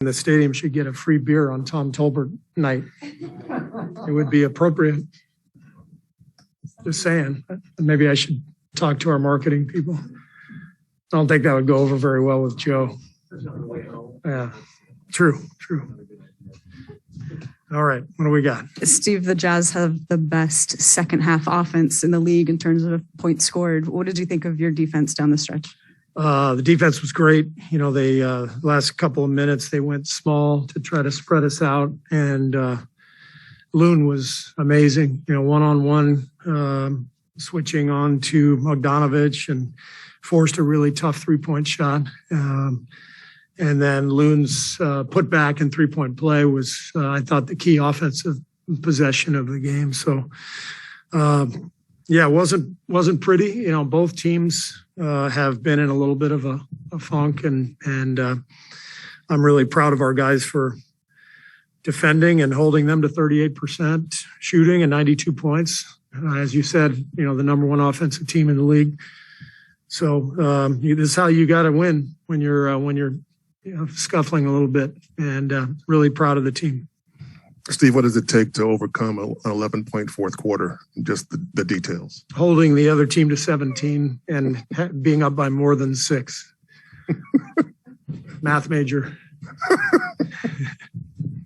the stadium should get a free beer on Tom Tolbert night. It would be appropriate. Just saying. Maybe I should talk to our marketing people. I don't think that would go over very well with Joe. Yeah, true. All right, what do we got? Steve, the Jazz have the best second half offense in the league in terms of points scored. What did you think of your defense down the stretch? The defense was great. You know, they last couple of minutes they went small to try to spread us out, and Loon was amazing. You know, one-on-one, switching on to Bogdanovich and forced a really tough three-point shot. And then Loon's putback and three-point play was, I thought, the key offensive possession of the game. So, yeah, it wasn't pretty. You know, both teams have been in a little bit of a funk, and I'm really proud of our guys for defending and holding them to 38% shooting and 92 points. As you said, you know, the number one offensive team in the league. So this is how you got to win when you're you know, scuffling a little bit, and really proud of the team. Steve, what does it take to overcome an 11-point fourth quarter? Just the details. Holding the other team to 17 and being up by more than 6. Math major.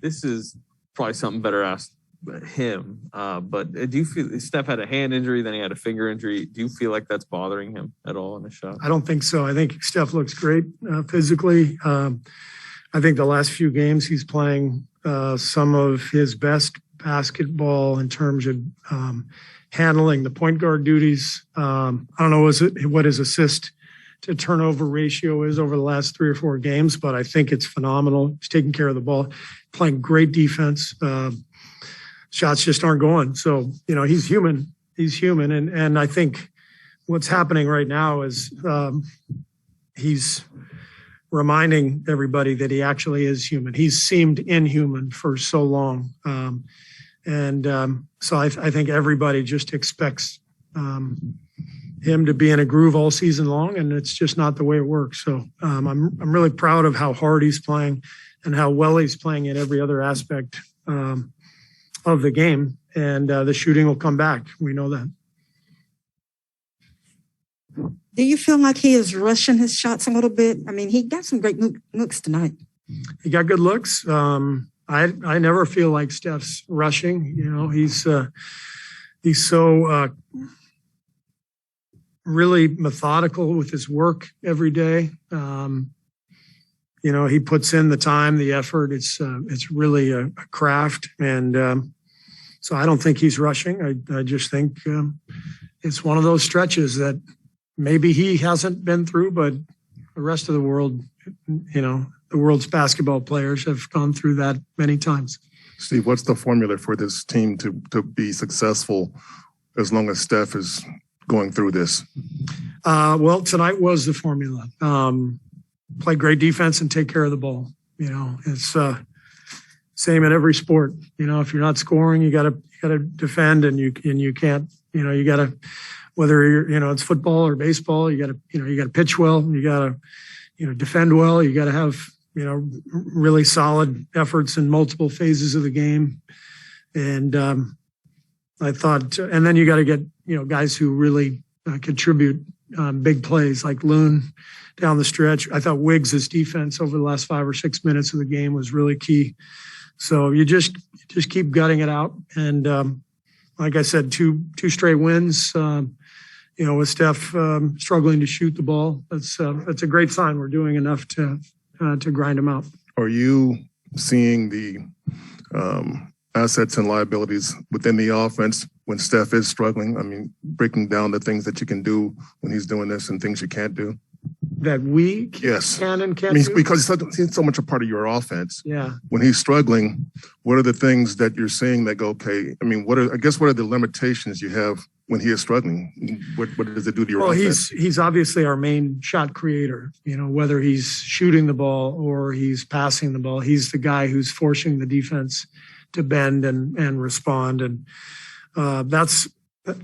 This is probably something better asked him. But do you feel Steph had a hand injury, then he had a finger injury? Do you feel like that's bothering him at all in the shot? I don't think so. I think Steph looks great physically. I think the last few games he's playing some of his best basketball in terms of handling the point guard duties. I don't know what his assist to turnover ratio is over the last 3 or 4 games, but I think it's phenomenal. He's taking care of the ball, playing great defense. Shots just aren't going. So, you know, he's human. And I think what's happening right now is he's reminding everybody that he actually is human. He's seemed inhuman for so long. So I think everybody just expects him to be in a groove all season long, and it's just not the way it works. So I'm really proud of how hard he's playing and how well he's playing in every other aspect of the game, and the shooting will come back. We know that. Do you feel like he is rushing his shots a little bit? I mean, he got some great looks tonight. He got good looks. I never feel like Steph's rushing. You know, he's so really methodical with his work every day. You know, he puts in the time, the effort. It's really a craft, and so I don't think he's rushing. I just think it's one of those stretches that maybe he hasn't been through, but the rest of the world, you know, the world's basketball players have gone through that many times. Steve, what's the formula for this team to be successful as long as Steph is going through this? Well, tonight was the formula. Play great defense and take care of the ball. You know, it's same in every sport. You know, if you're not scoring, you gotta defend, and you can't. You know, you gotta, whether you're, you know, it's football or baseball, you gotta pitch well, you gotta, you know, defend well, you gotta have, you know, really solid efforts in multiple phases of the game, and I thought, and then you got to get, you know, guys who really contribute big plays like Loon down the stretch. I thought Wiggs' defense over the last 5 or 6 minutes of the game was really key. So you just keep gutting it out. And like I said, two straight wins, you know, with Steph struggling to shoot the ball. That's a great sign. We're doing enough to grind him out. Are you seeing the assets and liabilities within the offense when Steph is struggling? I mean, breaking down the things that you can do when he's doing this and things you can't do. That we can and can't do? Because he's so much a part of your offense. Yeah. When he's struggling, what are the things that you're seeing that go, okay, I mean, what are the limitations you have when he is struggling? What does it do to your offense? He's obviously our main shot creator. You know, whether he's shooting the ball or he's passing the ball, he's the guy who's forcing the defense to bend and respond. And that's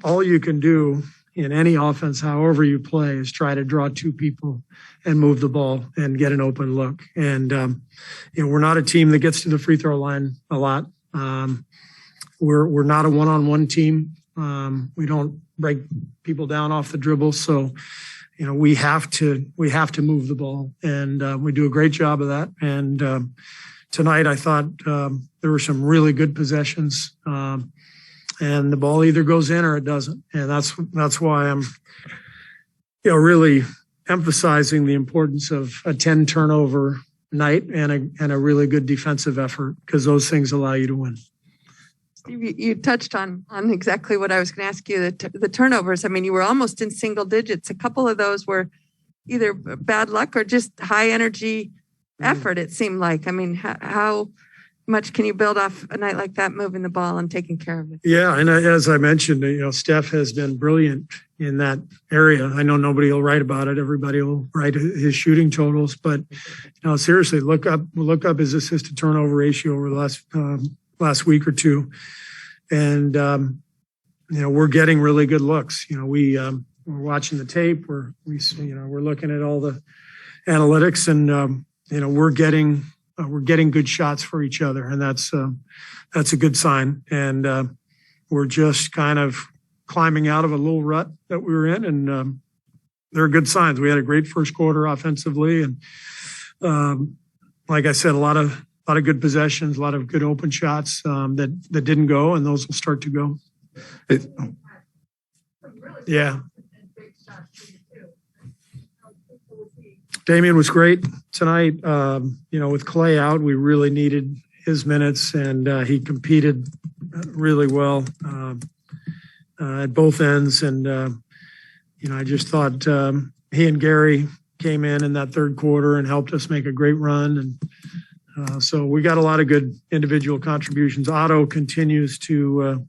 all you can do, in any offense, however you play, is try to draw two people and move the ball and get an open look. And, we're not a team that gets to the free throw line a lot. We're not a one-on-one team. We don't break people down off the dribble. So, we have to move the ball, and we do a great job of that. And tonight, I thought there were some really good possessions, and the ball either goes in or it doesn't. And that's why I'm, really emphasizing the importance of a 10 turnover night and a really good defensive effort, because those things allow you to win. You touched on exactly what I was going to ask you, the turnovers. I mean, you were almost in single digits. A couple of those were either bad luck or just high energy effort, it seemed like. I mean, how much can you build off a night like that, moving the ball and taking care of it? Yeah, and as I mentioned, Steph has been brilliant in that area. I know nobody will write about it. Everybody will write his shooting totals, but seriously, look up his assist to turnover ratio over the last week or two. And, we're getting really good looks. We're watching the tape. We're looking at all the analytics, and, we're getting good shots for each other. And that's a good sign. And, we're just kind of climbing out of a little rut that we were in. And, there are good signs. We had a great first quarter offensively. And, like I said, a lot of good possessions, a lot of good open shots that didn't go, and those will start to go. Yeah. Damian was great tonight. With Clay out, we really needed his minutes, and he competed really well at both ends. And, I just thought he and Gary came in that third quarter and helped us make a great run. And, so we got a lot of good individual contributions. Otto continues to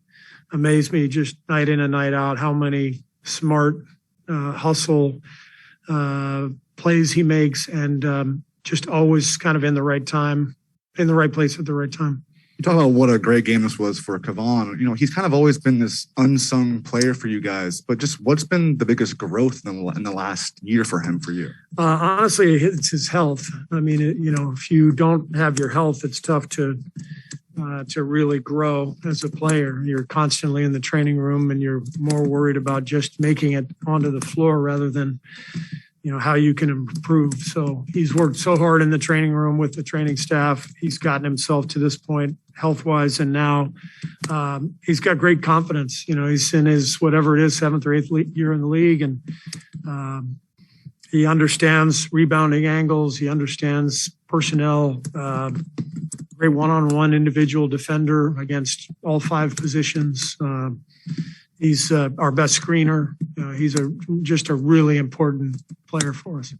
amaze me just night in and night out, how many smart hustle plays he makes, and just always kind of in the right time, in the right place at the right time. You talk about what a great game this was for Kevon. He's kind of always been this unsung player for you guys, but just what's been the biggest growth in the last year for him, for you? Honestly, it's his health. I mean, if you don't have your health, it's tough to really grow as a player. You're constantly in the training room, and you're more worried about just making it onto the floor rather than, how you can improve. So he's worked so hard in the training room with the training staff. He's gotten himself to this point health-wise, and now he's got great confidence. He's in his, whatever it is, 7th or 8th year in the league, and he understands rebounding angles. He understands personnel, great one-on-one individual defender against all 5 positions. He's our best screener. He's just a really important player for us.